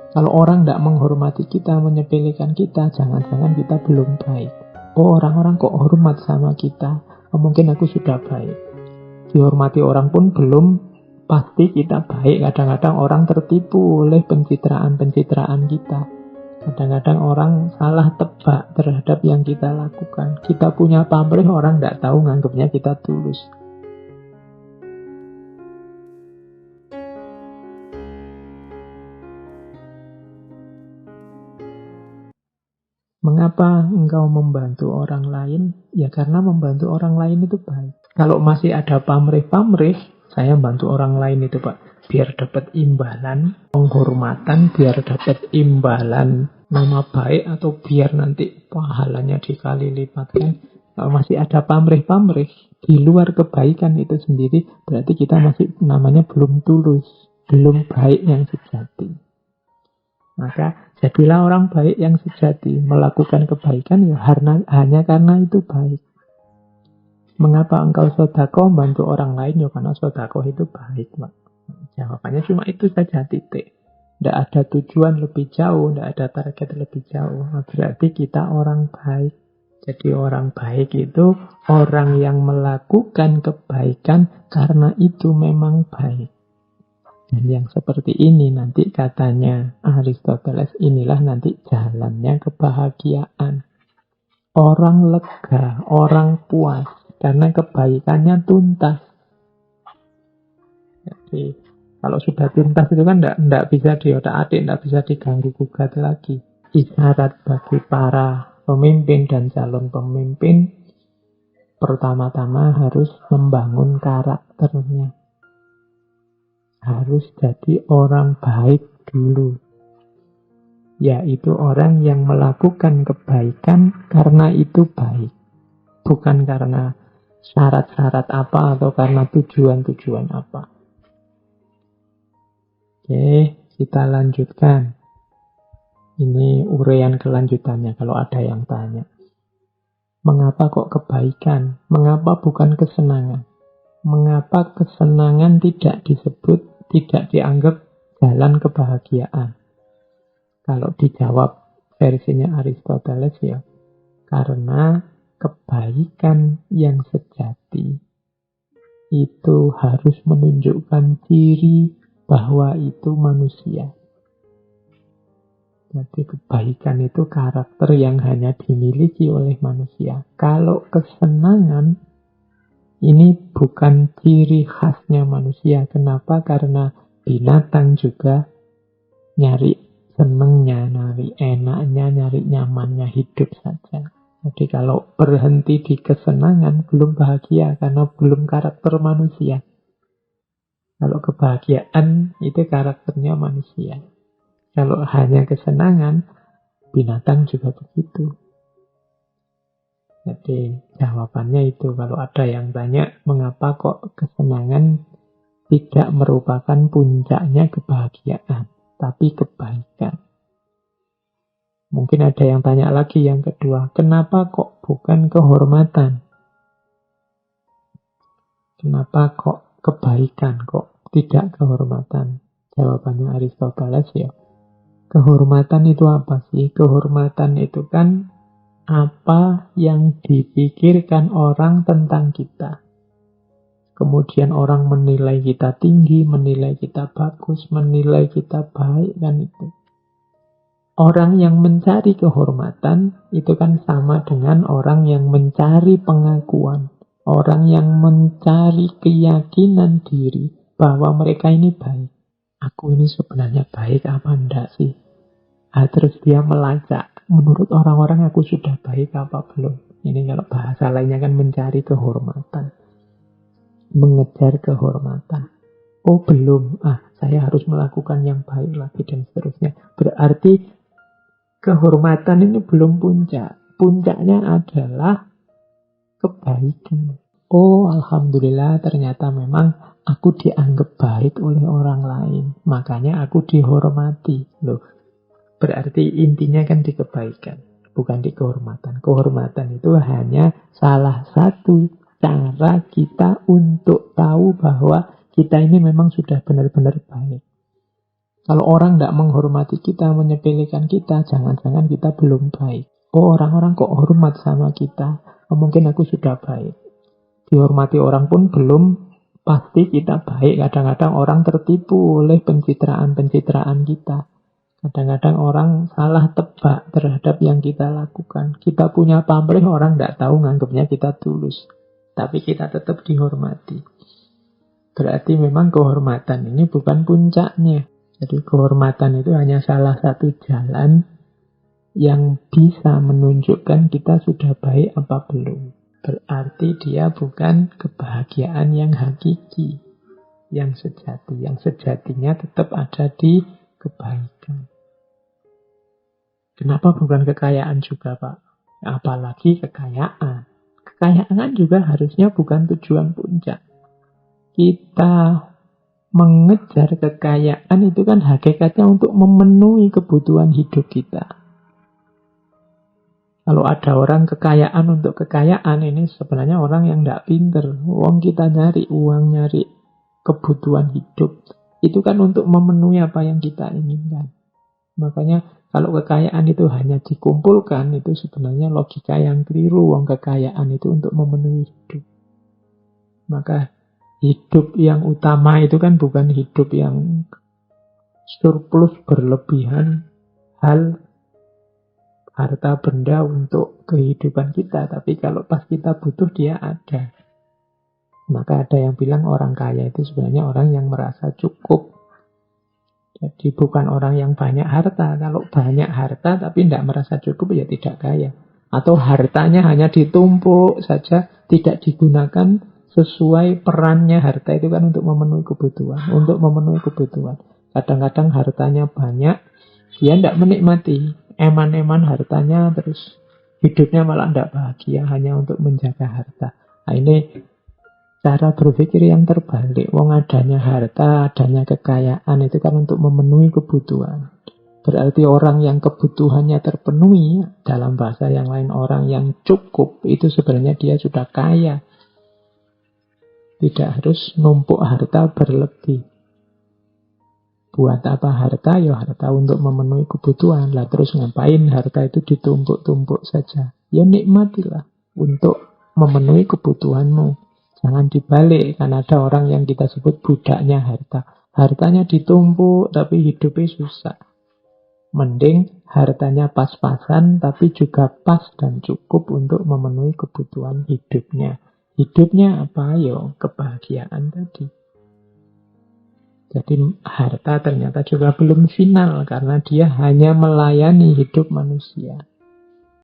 Kalau orang tidak menghormati kita, menyepelekan kita, jangan-jangan kita belum baik. Oh, orang-orang kok hormat sama kita, oh, mungkin aku sudah baik. Dihormati orang pun belum pasti kita baik. Kadang-kadang orang tertipu oleh pencitraan-pencitraan kita. Kadang-kadang orang salah tebak terhadap yang kita lakukan. Kita punya pamrih, orang tidak tahu, nganggapnya kita tulus. Mengapa engkau membantu orang lain? Ya karena membantu orang lain itu baik. Kalau masih ada pamrih-pamrih, saya bantu orang lain itu Pak, biar dapat imbalan, penghormatan, biar dapat imbalan nama baik, atau biar nanti pahalanya dikali lipatkan. Kalau masih ada pamrih-pamrih di luar kebaikan itu sendiri, berarti kita masih namanya belum tulus, belum baik yang sejati. Maka jadilah orang baik yang sejati, melakukan kebaikan ya hanya karena itu baik. Mengapa engkau sedekah bantu orang lain? Ya karena sedekah itu baik, Pak. Jawabannya cuma itu saja, titik. Tidak ada tujuan lebih jauh, tidak ada target lebih jauh. Berarti kita orang baik. Jadi orang baik itu orang yang melakukan kebaikan karena itu memang baik. Dan yang seperti ini nanti katanya Aristoteles, inilah nanti jalannya kebahagiaan. Orang lega, orang puas, karena kebaikannya tuntas. Jadi kalau sudah tuntas itu kan tidak bisa diotak-atik, tidak bisa diganggu-gugat lagi. Isyarat bagi para pemimpin dan calon pemimpin, pertama-tama harus membangun karakternya. Harus jadi orang baik dulu, yaitu orang yang melakukan kebaikan karena itu baik, bukan karena syarat-syarat apa atau karena tujuan-tujuan apa. Oke, kita lanjutkan. Ini uraian kelanjutannya kalau ada yang tanya. Mengapa kok kebaikan? Mengapa bukan kesenangan? Mengapa kesenangan tidak disebut, tidak dianggap jalan kebahagiaan? Kalau dijawab versinya Aristoteles ya, karena kebaikan yang sejati itu harus menunjukkan ciri bahwa itu manusia. Jadi kebaikan itu karakter yang hanya dimiliki oleh manusia. Kalau kesenangan ini bukan ciri khasnya manusia. Kenapa? Karena binatang juga nyari senengnya, nyari enaknya, nyari nyamannya hidup saja. Jadi kalau berhenti di kesenangan, belum bahagia karena belum karakter manusia. Kalau kebahagiaan itu karakternya manusia. Kalau hanya kesenangan, binatang juga begitu. Jadi jawabannya itu, kalau ada yang tanya mengapa kok kesenangan tidak merupakan puncaknya kebahagiaan, tapi kebaikan. Mungkin ada yang tanya lagi yang kedua, kenapa kok bukan kehormatan? Kenapa kok kebaikan, kok tidak kehormatan? Jawabannya Aristoteles ya, kehormatan itu apa sih? Kehormatan itu kan apa yang dipikirkan orang tentang kita. Kemudian orang menilai kita tinggi, menilai kita bagus, menilai kita baik, kan itu. Orang yang mencari kehormatan itu kan sama dengan orang yang mencari pengakuan. Orang yang mencari keyakinan diri bahwa mereka ini baik. Aku ini sebenarnya baik apa enggak sih? Terus dia melacak. Menurut orang-orang aku sudah baik apa belum? Ini kalau bahasa lainnya kan mencari kehormatan. Mengejar kehormatan. Oh belum, saya harus melakukan yang baik lagi dan seterusnya. Berarti kehormatan ini belum puncak. Puncaknya adalah kebaikan. Oh alhamdulillah ternyata memang aku dianggap baik oleh orang lain. Makanya aku dihormati. Loh, berarti intinya kan di kebaikan, bukan di kehormatan. Kehormatan itu hanya salah satu cara kita untuk tahu bahwa kita ini memang sudah benar-benar baik. Kalau orang tidak menghormati kita, menyepelekan kita, jangan-jangan kita belum baik. Oh, orang-orang kok hormat sama kita, oh, mungkin aku sudah baik. Dihormati orang pun belum pasti kita baik. Kadang-kadang orang tertipu oleh pencitraan-pencitraan kita. Kadang-kadang orang salah tebak terhadap yang kita lakukan. Kita punya pamrih, orang tidak tahu, nganggapnya kita tulus. Tapi kita tetap dihormati. Berarti memang kehormatan ini bukan puncaknya. Jadi kehormatan itu hanya salah satu jalan yang bisa menunjukkan kita sudah baik apa belum. Berarti dia bukan kebahagiaan yang hakiki, yang sejati. Yang sejatinya tetap ada di kebaikan. Kenapa bukan kekayaan juga, Pak? Apalagi kekayaan. Kekayaan juga harusnya bukan tujuan puncak. Kita mengejar kekayaan itu kan hakikatnya untuk memenuhi kebutuhan hidup kita. Kalau ada orang kekayaan untuk kekayaan, ini sebenarnya orang yang tidak pinter. Uang kita nyari uang, nyari kebutuhan hidup. Itu kan untuk memenuhi apa yang kita inginkan. Makanya kalau kekayaan itu hanya dikumpulkan, itu sebenarnya logika yang keliru. Uang kekayaan itu untuk memenuhi hidup. Maka hidup yang utama itu kan bukan hidup yang surplus berlebihan hal harta benda untuk kehidupan kita. Tapi kalau pas kita butuh dia ada. Maka ada yang bilang orang kaya itu sebenarnya orang yang merasa cukup. Jadi bukan orang yang banyak harta. Kalau banyak harta tapi tidak merasa cukup ya tidak kaya. Atau hartanya hanya ditumpuk saja, tidak digunakan sesuai perannya. Harta itu kan untuk memenuhi kebutuhan. Untuk memenuhi kebutuhan. Kadang-kadang hartanya banyak, dia tidak menikmati. Eman-eman hartanya, terus hidupnya malah tidak bahagia, hanya untuk menjaga harta. Nah ini cara berpikir yang terbalik. Wong adanya harta, adanya kekayaan itu kan untuk memenuhi kebutuhan. Berarti orang yang kebutuhannya terpenuhi, dalam bahasa yang lain orang yang cukup, itu sebenarnya dia sudah kaya. Tidak harus numpuk harta berlebih. Buat apa harta? Ya harta untuk memenuhi kebutuhan. Lah terus ngapain harta itu ditumpuk-tumpuk saja? Ya nikmatilah untuk memenuhi kebutuhanmu. Jangan dibalik, karena ada orang yang kita sebut budaknya harta. Hartanya ditumpuk tapi hidupnya susah. Mending hartanya pas-pasan tapi juga pas dan cukup untuk memenuhi kebutuhan hidupnya. Hidupnya apa? Ya kebahagiaan tadi. Jadi harta ternyata juga belum final karena dia hanya melayani hidup manusia.